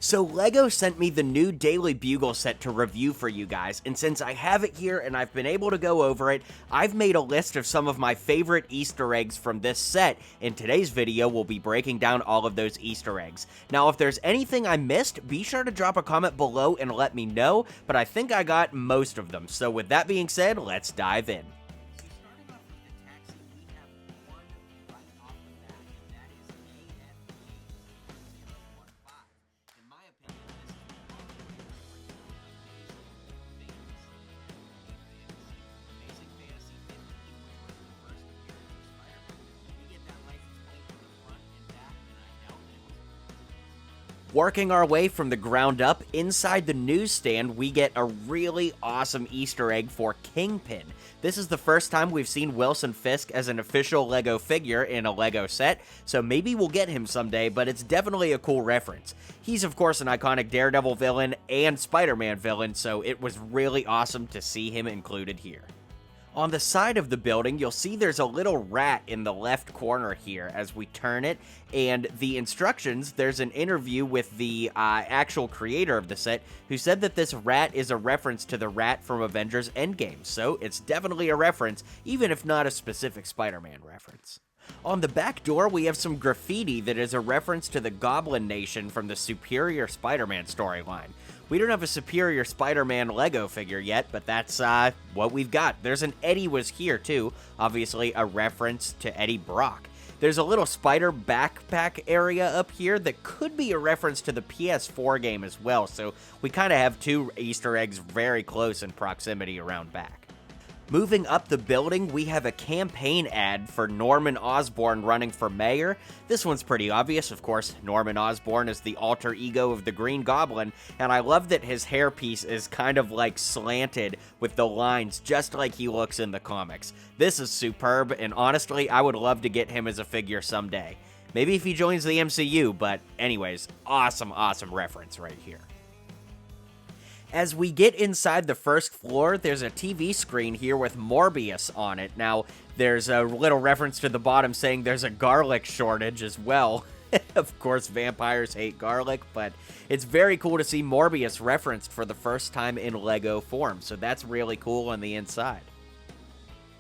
So LEGO sent me the new Daily Bugle set to review for you guys, and since I have it here and I've been able to go over it, I've made a list of some of my favorite Easter eggs from this set. In today's video, we'll be breaking down all of those Easter eggs. Now, if there's anything I missed, be sure to drop a comment below and let me know, but I think I got most of them. So with that being said, let's dive in. Working our way from the ground up, inside the newsstand, we get a really awesome Easter egg for Kingpin. This is the first time we've seen Wilson Fisk as an official LEGO figure in a LEGO set, so maybe we'll get him someday, but it's definitely a cool reference. He's of course an iconic Daredevil villain and Spider-Man villain, so it was really awesome to see him included here. On the side of the building, you'll see there's a little rat in the left corner here as we turn it, and the instructions, there's an interview with the actual creator of the set who said that this rat is a reference to the rat from Avengers Endgame, so it's definitely a reference, even if not a specific Spider-Man reference. On the back door, we have some graffiti that is a reference to the Goblin Nation from the Superior Spider-Man storyline. We don't have a Superior Spider-Man LEGO figure yet, but that's what we've got. There's an Eddie Was Here too, obviously a reference to Eddie Brock. There's a little spider backpack area up here that could be a reference to the PS4 game as well, so we kind of have two Easter eggs very close in proximity around back. Moving up the building, we have a campaign ad for Norman Osborn running for mayor. This one's pretty obvious, of course. Norman Osborn is the alter ego of the Green Goblin, and I love that his hairpiece is kind of like slanted with the lines just like he looks in the comics. This is superb, and honestly, I would love to get him as a figure someday. Maybe if he joins the MCU, but anyways, awesome reference right here. As we get inside the first floor, there's a TV screen here with Morbius on it. Now, there's a little reference to the bottom saying there's a garlic shortage as well. Of course, vampires hate garlic, but it's very cool to see Morbius referenced for the first time in LEGO form, so that's really cool on the inside.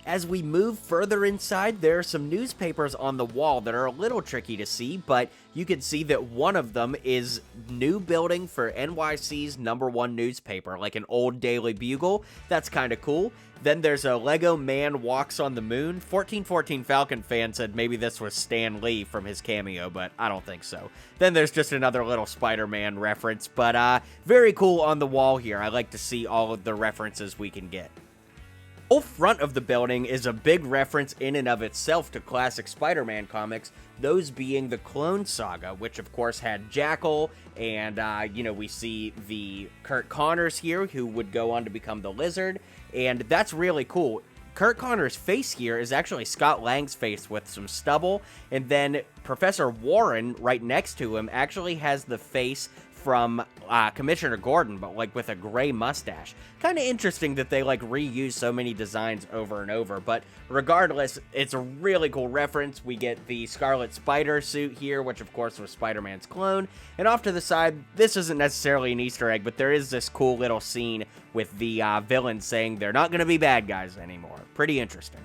As we move further inside, there are some newspapers on the wall that are a little tricky to see, but you can see that one of them is new building for NYC's #1 newspaper, like an old Daily Bugle. That's kind of cool. Then there's a Lego Man Walks on the Moon. 1414 Falcon fan said maybe this was Stan Lee from his cameo, but I don't think so. Then there's just another little Spider-Man reference, but very cool on the wall here. I like to see all of the references we can get. The whole front of the building is a big reference in and of itself to classic Spider-Man comics, those being the Clone Saga, which of course had Jackal, and, we see the Kurt Connors here, who would go on to become the Lizard, and that's really cool. Kurt Connors' face here is actually Scott Lang's face with some stubble, and then Professor Warren, right next to him, actually has the face from Commissioner Gordon, but like with a gray mustache. Kind of interesting that they like reuse so many designs over and over, but regardless, it's a really cool reference. We get the Scarlet Spider suit here, which of course was Spider-Man's clone, and off to the side, this isn't necessarily an Easter egg, but there is this cool little scene with the villains saying they're not going to be bad guys anymore. Pretty interesting.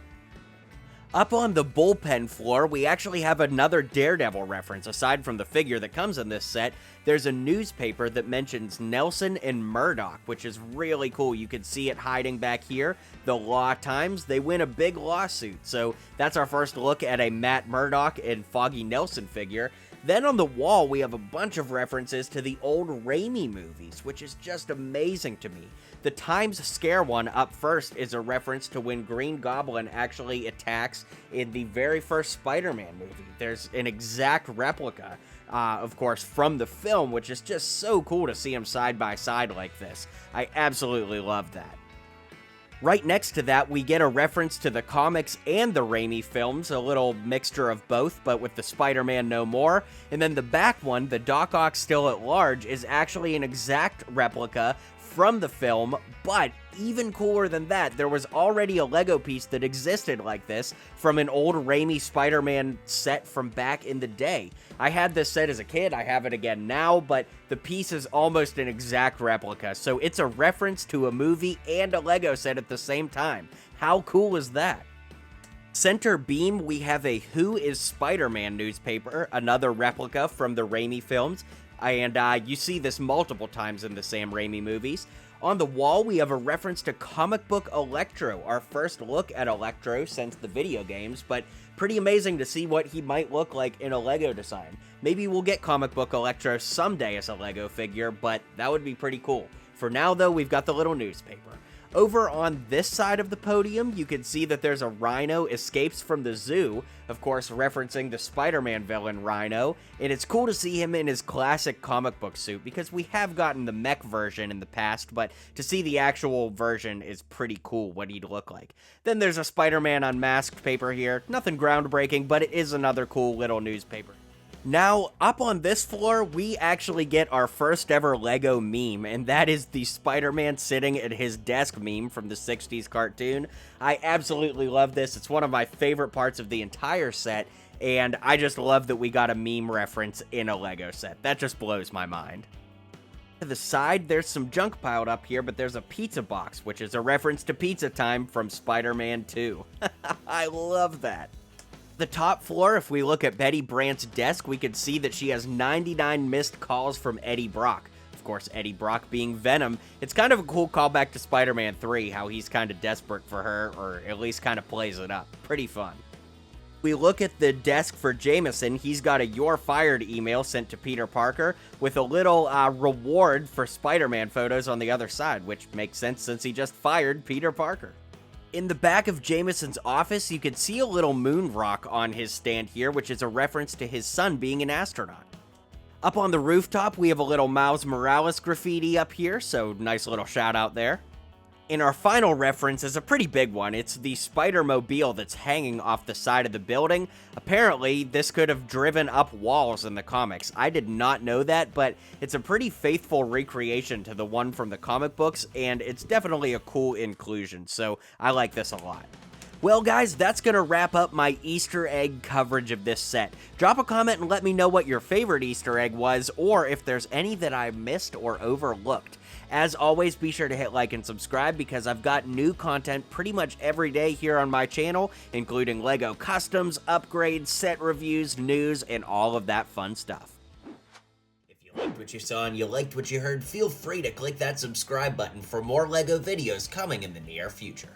Up on the bullpen floor, we actually have another Daredevil reference. Aside from the figure that comes in this set, there's a newspaper that mentions Nelson and Murdoch, which is really cool. You can see it hiding back here. The Law Times, they win a big lawsuit. So that's our first look at a Matt Murdock and Foggy Nelson figure. Then on the wall, we have a bunch of references to the old Raimi movies, which is just amazing to me. The Times Scare one up first is a reference to when Green Goblin actually attacks in the very first Spider-Man movie. There's an exact replica, of course, from the film, which is just so cool to see them side by side like this. I absolutely love that. Right next to that, we get a reference to the comics and the Raimi films, a little mixture of both, but with the Spider-Man No More. And then the back one, the Doc Ock Still at Large, is actually an exact replica from the film, but even cooler than that, there was already a Lego piece that existed like this from an old Raimi Spider-Man set from back in the day. I had this set as a kid, I have it again now, but the piece is almost an exact replica, so it's a reference to a movie and a Lego set at the same time. How cool is that? Center beam, we have a Who is Spider-Man newspaper, another replica from the Raimi films, and you see this multiple times in the Sam Raimi movies. On the wall, we have a reference to comic book Electro, our first look at Electro since the video games, but pretty amazing to see what he might look like in a Lego design. Maybe we'll get comic book Electro someday as a Lego figure, but that would be pretty cool. For now, though, we've got the little newspaper. Over on this side of the podium, you can see that there's a Rhino Escapes from the Zoo, of course referencing the Spider-Man villain Rhino, and it's cool to see him in his classic comic book suit, because we have gotten the mech version in the past, but to see the actual version is pretty cool what he'd look like. Then there's a Spider-Man Unmasked paper here, nothing groundbreaking, but it is another cool little newspaper. Now, up on this floor, we actually get our first ever Lego meme, and that is the Spider-Man sitting at his desk meme from the 60s cartoon. I absolutely love this. It's one of my favorite parts of the entire set, and I just love that we got a meme reference in a Lego set. That just blows my mind. To the side, there's some junk piled up here, but there's a pizza box, which is a reference to Pizza Time from Spider-Man 2. I love that. The top floor, if we look at Betty Brandt's desk, we can see that she has 99 missed calls from Eddie Brock. Of course, Eddie Brock being Venom. It's kind of a cool callback to Spider-Man 3, how he's kind of desperate for her, or at least kind of plays it up. Pretty fun. We look at the desk for Jameson. He's got a "You're Fired" email sent to Peter Parker with a little reward for Spider-Man photos on the other side, which makes sense since he just fired Peter Parker. In the back of Jameson's office, you can see a little moon rock on his stand here, which is a reference to his son being an astronaut. Up on the rooftop, we have a little Miles Morales graffiti up here, so nice little shout out there. And our final reference is a pretty big one. It's the Spidermobile that's hanging off the side of the building. Apparently, this could have driven up walls in the comics. I did not know that, but it's a pretty faithful recreation to the one from the comic books, and it's definitely a cool inclusion, so I like this a lot. Well, guys, that's going to wrap up my Easter egg coverage of this set. Drop a comment and let me know what your favorite Easter egg was, or if there's any that I missed or overlooked. As always, be sure to hit like and subscribe because I've got new content pretty much every day here on my channel, including LEGO customs, upgrades, set reviews, news, and all of that fun stuff. If you liked what you saw and you liked what you heard, feel free to click that subscribe button for more LEGO videos coming in the near future.